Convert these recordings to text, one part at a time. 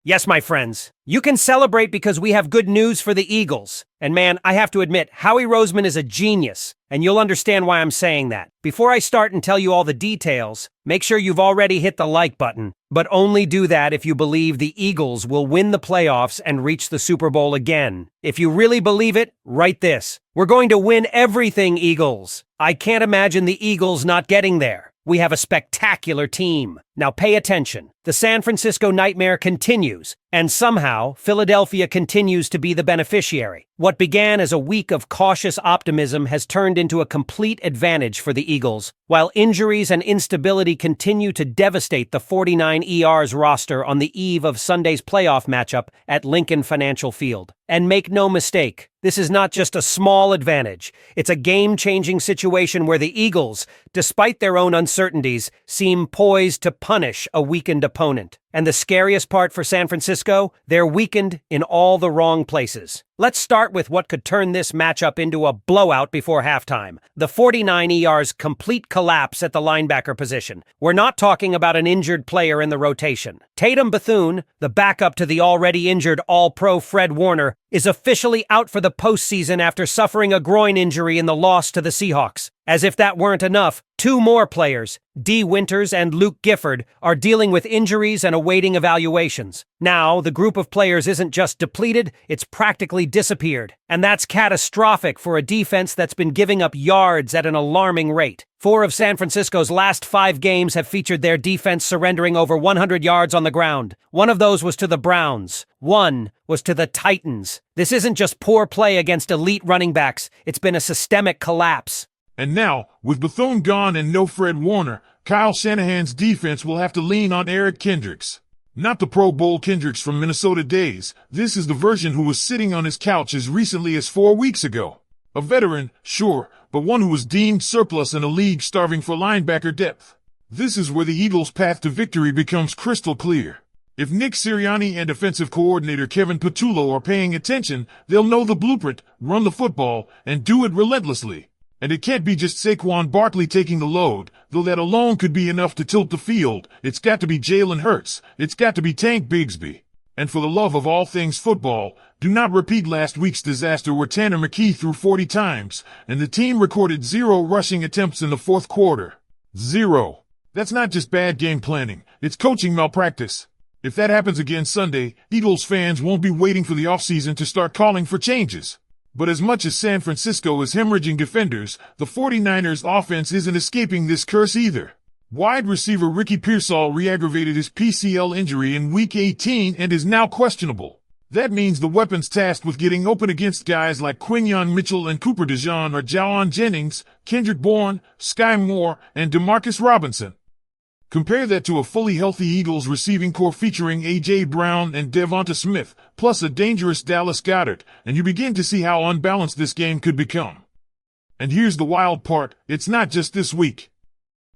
Yes, my friends, you can celebrate because we have good news for the Eagles. And man, I have to admit, Howie Roseman is a genius, and you'll understand why I'm saying that. Before I start and tell you all the details, make sure you've already hit the like button, but only do that if you believe the Eagles will win the playoffs and reach the Super Bowl again. If you really believe it, write this. We're going to win everything, Eagles. I can't imagine the Eagles not getting there. We have a spectacular team. Now pay attention. The San Francisco nightmare continues, and somehow Philadelphia continues to be the beneficiary. What began as a week of cautious optimism has turned into a complete advantage for the Eagles, while injuries and instability continue to devastate the 49ers roster on the eve of Sunday's playoff matchup at Lincoln Financial Field. And make no mistake, this is not just a small advantage. It's a game-changing situation where the Eagles, despite their own uncertainties, seem poised to punish a weakened opponent. And the scariest part for San Francisco, they're weakened in all the wrong places. Let's start with what could turn this matchup into a blowout before halftime. The 49ers' complete collapse at the linebacker position. We're not talking about an injured player in the rotation. Tatum Bethune, the backup to the already injured All-Pro Fred Warner, is officially out for the postseason after suffering a groin injury in the loss to the Seahawks. As if that weren't enough, two more players, D. Winters and Luke Gifford, are dealing with injuries and awaiting evaluations. Now, the group of players isn't just depleted, it's practically disappeared. And that's catastrophic for a defense that's been giving up yards at an alarming rate. 4 of San Francisco's last 5 games have featured their defense surrendering over 100 yards on the ground. One of those was to the Browns. One was to the Titans. This isn't just poor play against elite running backs. It's been a systemic collapse. And now, with Bethune gone and no Fred Warner, Kyle Shanahan's defense will have to lean on Eric Kendricks. Not the Pro Bowl Kendricks from Minnesota days. This is the version who was sitting on his couch as recently as 4 weeks ago. A veteran, sure, but one who was deemed surplus in a league starving for linebacker depth. This is where the Eagles' path to victory becomes crystal clear. If Nick Sirianni and defensive coordinator Kevin Patullo are paying attention, they'll know the blueprint, run the football, and do it relentlessly. And it can't be just Saquon Barkley taking the load, though that alone could be enough to tilt the field. It's got to be Jalen Hurts. It's got to be Tank Bigsby. And for the love of all things football, do not repeat last week's disaster where Tanner McKee threw 40 times, and the team recorded 0 rushing attempts in the fourth quarter. 0. That's not just bad game planning, it's coaching malpractice. If that happens again Sunday, Eagles fans won't be waiting for the offseason to start calling for changes. But as much as San Francisco is hemorrhaging defenders, the 49ers offense isn't escaping this curse either. Wide receiver Ricky Pearsall re-aggravated his PCL injury in Week 18 and is now questionable. That means the weapons tasked with getting open against guys like Quinyon Mitchell and Cooper DeJean are Jawan Jennings, Kendrick Bourne, Sky Moore, and Demarcus Robinson. Compare that to a fully healthy Eagles receiving core featuring A.J. Brown and DeVonta Smith, plus a dangerous Dallas Goedert, and you begin to see how unbalanced this game could become. And here's the wild part, it's not just this week.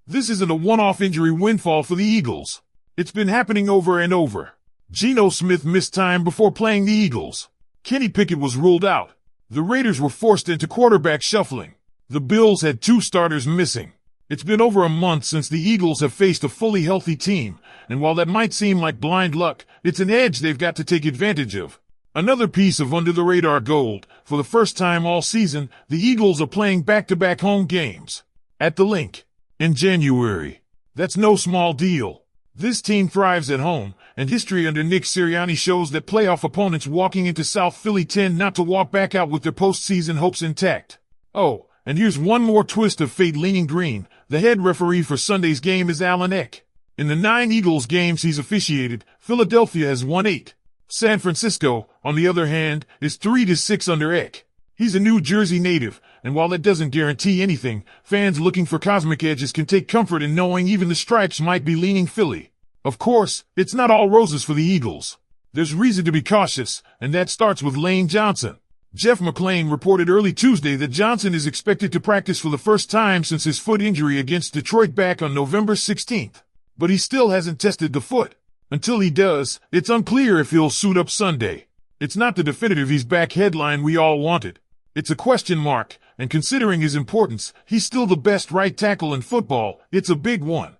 This isn't a one-off injury windfall for the Eagles. It's been happening over and over. Geno Smith missed time before playing the Eagles. Kenny Pickett was ruled out. The Raiders were forced into quarterback shuffling. The Bills had 2 starters missing. It's been over a month since the Eagles have faced a fully healthy team, and while that might seem like blind luck, it's an edge they've got to take advantage of. Another piece of under-the-radar gold, for the first time all season, the Eagles are playing back-to-back home games. At the Link. In January. That's no small deal. This team thrives at home, and history under Nick Sirianni shows that playoff opponents walking into South Philly tend not to walk back out with their postseason hopes intact. Oh, and here's one more twist of fate leaning green. The head referee for Sunday's game is Alan Eck. In the 9 Eagles games he's officiated, Philadelphia has won 8. San Francisco, on the other hand, is 3-6 under Eck. He's a New Jersey native, and while that doesn't guarantee anything, fans looking for cosmic edges can take comfort in knowing even the stripes might be leaning Philly. Of course, it's not all roses for the Eagles. There's reason to be cautious, and that starts with Lane Johnson. Jeff McClain reported early Tuesday that Johnson is expected to practice for the first time since his foot injury against Detroit back on November 16th. But he still hasn't tested the foot. Until he does, it's unclear if he'll suit up Sunday. It's not the definitive he's back headline we all wanted. It's a question mark, and considering his importance, he's still the best right tackle in football. It's a big one.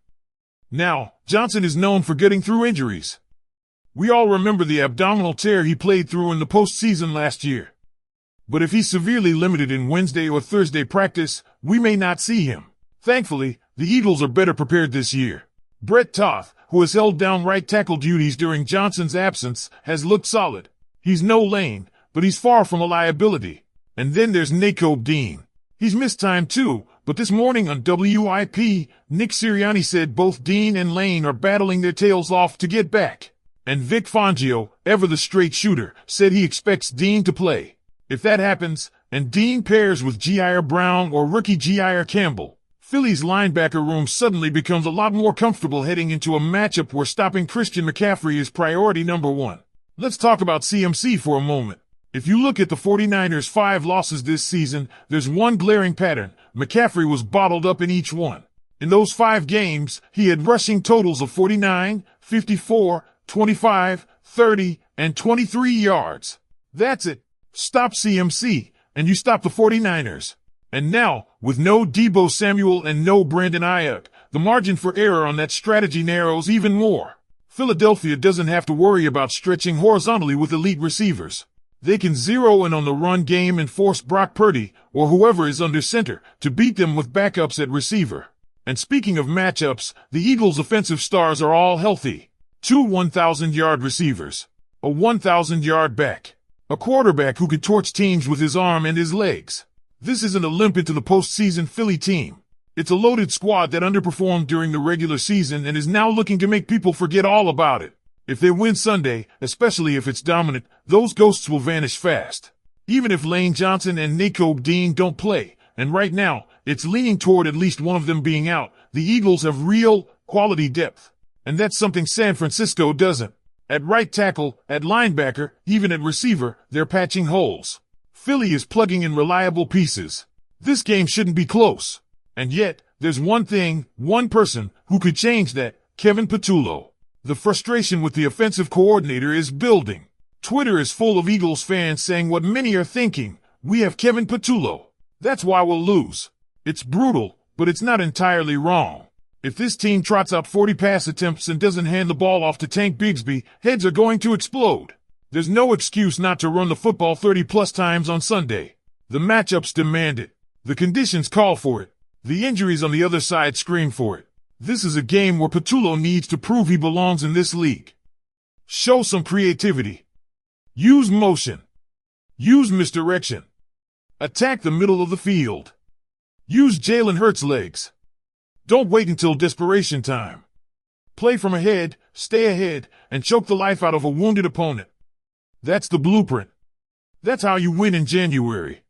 Now, Johnson is known for getting through injuries. We all remember the abdominal tear he played through in the postseason last year. But if he's severely limited in Wednesday or Thursday practice, we may not see him. Thankfully, the Eagles are better prepared this year. Brett Toth, who has held down right tackle duties during Johnson's absence, has looked solid. He's no Lane, but he's far from a liability. And then there's DeJean. He's missed time too, but this morning on WIP, Nick Sirianni said both Dean and Lane are battling their tails off to get back. And Vic Fangio, ever the straight shooter, said he expects Dean to play. If that happens, and Dean pairs with Jair Brown or rookie Jair Campbell, Philly's linebacker room suddenly becomes a lot more comfortable heading into a matchup where stopping Christian McCaffrey is priority number one. Let's talk about CMC for a moment. If you look at the 49ers' 5 losses this season, there's one glaring pattern. McCaffrey was bottled up in each one. In those 5 games, he had rushing totals of 49, 54, 25, 30, and 23 yards. That's it. Stop CMC, and you stop the 49ers. And now, with no Deebo Samuel and no Brandon Ayuk, the margin for error on that strategy narrows even more. Philadelphia doesn't have to worry about stretching horizontally with elite receivers. They can zero in on the run game and force Brock Purdy, or whoever is under center, to beat them with backups at receiver. And speaking of matchups, the Eagles' offensive stars are all healthy. 2 1,000-yard receivers, a 1,000-yard back, a quarterback who can torch teams with his arm and his legs. This isn't a limp into the postseason Philly team. It's a loaded squad that underperformed during the regular season and is now looking to make people forget all about it. If they win Sunday, especially if it's dominant, those ghosts will vanish fast. Even if Lane Johnson and DeJean don't play, and right now, it's leaning toward at least one of them being out, the Eagles have real, quality depth. And that's something San Francisco doesn't. At right tackle, at linebacker, even at receiver, they're patching holes. Philly is plugging in reliable pieces. This game shouldn't be close. And yet, there's one person, who could change that, Kevin Patullo. The frustration with the offensive coordinator is building. Twitter is full of Eagles fans saying what many are thinking. We have Kevin Patullo. That's why we'll lose. It's brutal, but it's not entirely wrong. If this team trots out 40 pass attempts and doesn't hand the ball off to Tank Bigsby, heads are going to explode. There's no excuse not to run the football 30-plus times on Sunday. The matchups demand it. The conditions call for it. The injuries on the other side scream for it. This is a game where Patullo needs to prove he belongs in this league. Show some creativity. Use motion. Use misdirection. Attack the middle of the field. Use Jalen Hurts' legs. Don't wait until desperation time. Play from ahead, stay ahead, and choke the life out of a wounded opponent. That's the blueprint. That's how you win in January.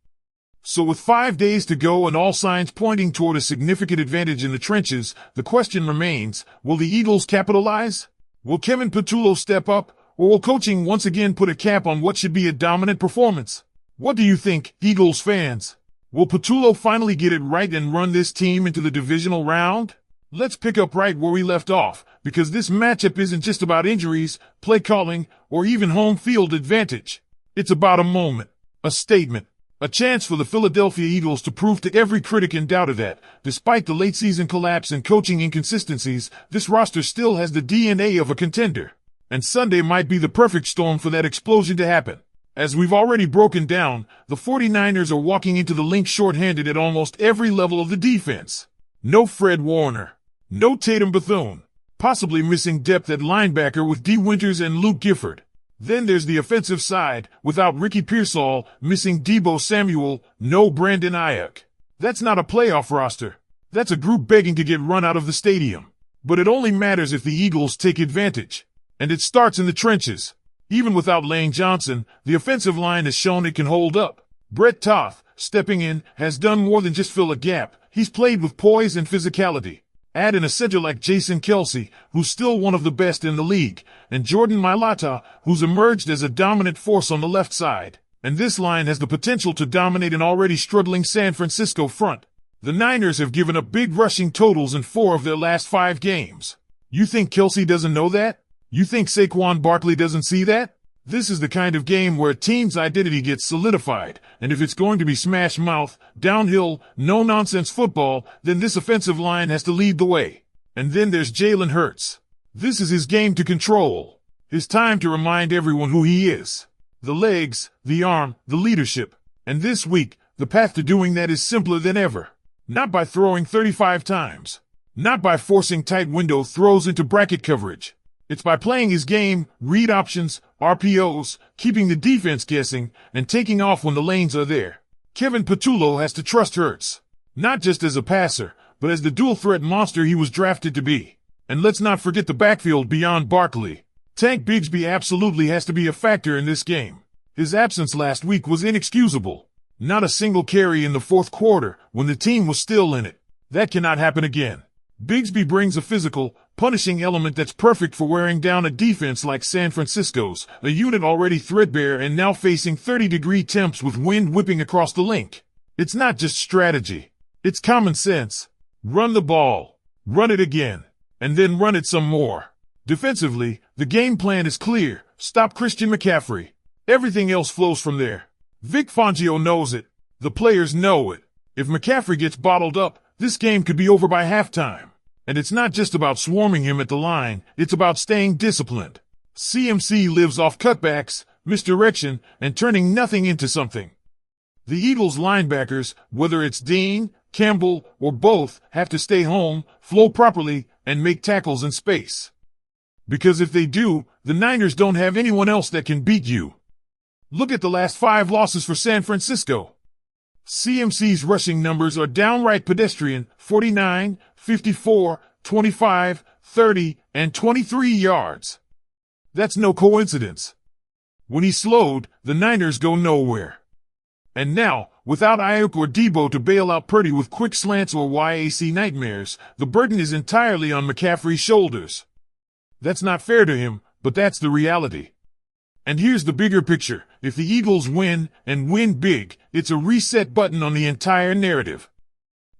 So with 5 days to go and all signs pointing toward a significant advantage in the trenches, the question remains, will the Eagles capitalize? Will Kevin Patullo step up, or will coaching once again put a cap on what should be a dominant performance? What do you think, Eagles fans? Will Patullo finally get it right and run this team into the divisional round? Let's pick up right where we left off, because this matchup isn't just about injuries, play calling, or even home field advantage. It's about a moment, a statement, a chance for the Philadelphia Eagles to prove to every critic in doubt that, despite the late-season collapse and coaching inconsistencies, this roster still has the DNA of a contender. And Sunday might be the perfect storm for that explosion to happen. As we've already broken down, the 49ers are walking into the link short-handed at almost every level of the defense. No Fred Warner. No Tatum Bethune. Possibly missing depth at linebacker with D. Winters and Luke Gifford. Then there's the offensive side, without Ricky Pearsall, missing Deebo Samuel, no Brandon Ayuk. That's not a playoff roster. That's a group begging to get run out of the stadium. But it only matters if the Eagles take advantage. And it starts in the trenches. Even without Lane Johnson, the offensive line has shown it can hold up. Brett Toth, stepping in, has done more than just fill a gap. He's played with poise and physicality. Add in a center like Jason Kelce, who's still one of the best in the league, and Jordan Mailata, who's emerged as a dominant force on the left side. And this line has the potential to dominate an already struggling San Francisco front. The Niners have given up big rushing totals in 4 of their last 5 games. You think Kelce doesn't know that? You think Saquon Barkley doesn't see that? This is the kind of game where a team's identity gets solidified, and if it's going to be smash mouth, downhill, no-nonsense football, then this offensive line has to lead the way. And then there's Jalen Hurts. This is his game to control. It's time to remind everyone who he is. The legs, the arm, the leadership. And this week, the path to doing that is simpler than ever. Not by throwing 35 times. Not by forcing tight window throws into bracket coverage. It's by playing his game, read options, RPOs, keeping the defense guessing, and taking off when the lanes are there. Kevin Patullo has to trust Hurts. Not just as a passer, but as the dual-threat monster he was drafted to be. And let's not forget the backfield beyond Barkley. Tank Bigsby absolutely has to be a factor in this game. His absence last week was inexcusable. Not a single carry in the fourth quarter when the team was still in it. That cannot happen again. Bigsby brings a physical, punishing element that's perfect for wearing down a defense like San Francisco's, a unit already threadbare and now facing 30-degree temps with wind whipping across the link. It's not just strategy. It's common sense. Run the ball. Run it again. And then run it some more. Defensively, the game plan is clear. Stop Christian McCaffrey. Everything else flows from there. Vic Fangio knows it. The players know it. If McCaffrey gets bottled up, this game could be over by halftime. And it's not just about swarming him at the line, it's about staying disciplined. CMC lives off cutbacks, misdirection, and turning nothing into something. The Eagles linebackers, whether it's Dean, Campbell, or both, have to stay home, flow properly, and make tackles in space. Because if they do, the Niners don't have anyone else that can beat you. Look at the last 5 losses for San Francisco. CMC's rushing numbers are downright pedestrian, 49, 54, 25, 30, and 23 yards. That's no coincidence. When he's slowed, the Niners go nowhere. And now, without Ayuk or Debo to bail out Purdy with quick slants or YAC nightmares, the burden is entirely on McCaffrey's shoulders. That's not fair to him, but that's the reality. And here's the bigger picture. If the Eagles win, and win big, it's a reset button on the entire narrative.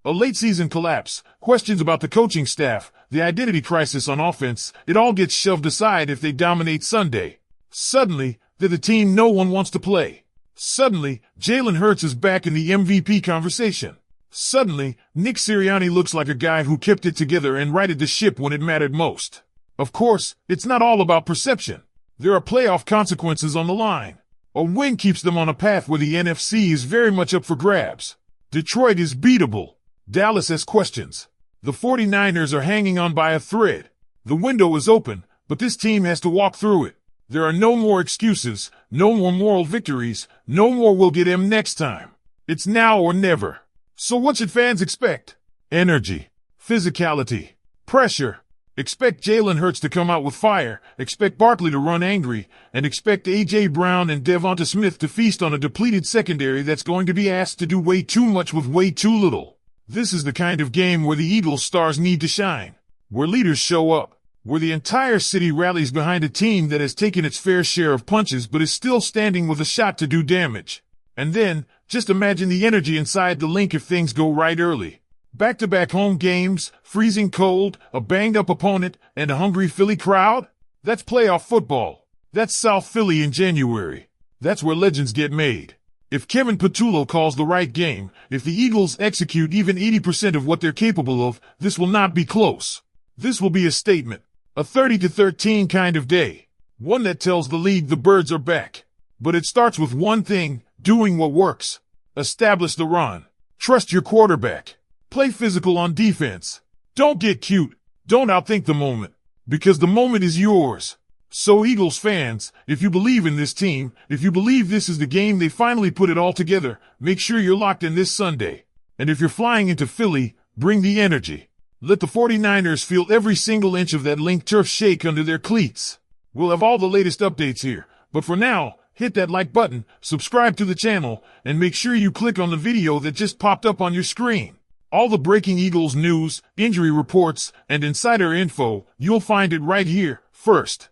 A late-season collapse, questions about the coaching staff, the identity crisis on offense, it all gets shoved aside if they dominate Sunday. Suddenly, they're the team no one wants to play. Suddenly, Jalen Hurts is back in the MVP conversation. Suddenly, Nick Sirianni looks like a guy who kept it together and righted the ship when it mattered most. Of course, it's not all about perception. There are playoff consequences on the line. A win keeps them on a path where the NFC is very much up for grabs. Detroit is beatable. Dallas has questions. The 49ers are hanging on by a thread. The window is open, but this team has to walk through it. There are no more excuses, no more moral victories, no more we'll get him next time. It's now or never. So what should fans expect? Energy, physicality, pressure. Expect Jalen Hurts to come out with fire, expect Barkley to run angry, and expect A.J. Brown and DeVonta Smith to feast on a depleted secondary that's going to be asked to do way too much with way too little. This is the kind of game where the Eagles stars need to shine, where leaders show up, where the entire city rallies behind a team that has taken its fair share of punches but is still standing with a shot to do damage. And then, just imagine the energy inside the link if things go right early. Back-to-back home games, freezing cold, a banged-up opponent, and a hungry Philly crowd? That's playoff football. That's South Philly in January. That's where legends get made. If Kevin Patullo calls the right game, if the Eagles execute even 80% of what they're capable of, this will not be close. This will be a statement. A 30-13 kind of day. One that tells the league the birds are back. But it starts with one thing, doing what works. Establish the run. Trust your quarterback. Play physical on defense. Don't get cute. Don't outthink the moment. Because the moment is yours. So Eagles fans, if you believe in this team, if you believe this is the game they finally put it all together, make sure you're locked in this Sunday. And if you're flying into Philly, bring the energy. Let the 49ers feel every single inch of that link turf shake under their cleats. We'll have all the latest updates here. But for now, hit that like button, subscribe to the channel, and make sure you click on the video that just popped up on your screen. All the breaking Eagles news, injury reports, and insider info, you'll find it right here, first.